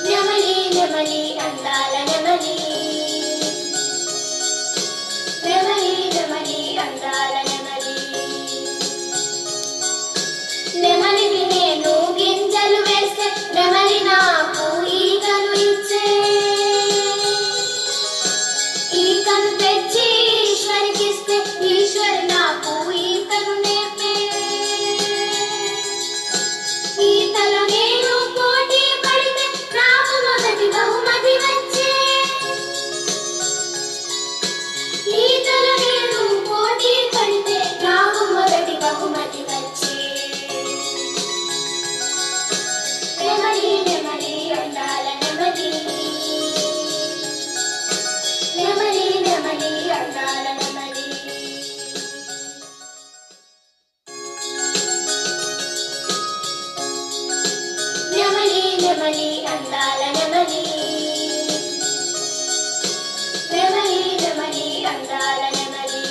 నెమలి నెమలి అందాల నెమలి, నెమలి నెమలి అందాల నెమలి, నెమలికి నేను గింజలు వేస్తే నెమలి నాకు ఈగలు ఇచ్చే, ఈకను తెచ్చి ఈశ్వరికిస్తే ఈశ్వరి నాకు ఈతను నేర్పే, ఈతలో నేను పోటీ పడితే నాకు మొదటి బహుమతి వచ్చే, ఈతలో నేను పోటీ పడితే నాకు మొదటి బహుమతి వచ్చే. నెమలి నెమలి అందాల నెమలి, నెమలి నెమలి అందాల నెమలి. నెమలి నెమలి అందాల నెమలి, నెమలి నెమలి అందాల నెమలి,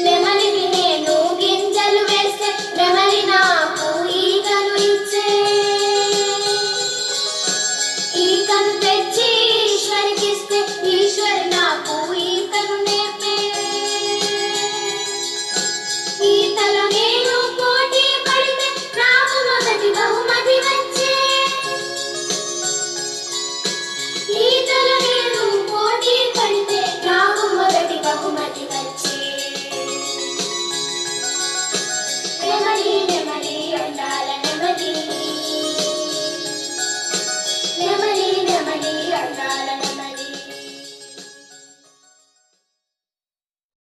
నెమలికి నేను గింజలు వేస్తే నెమలి నాకు ఈగలు ఇచ్చే, ఈకను తెచ్చి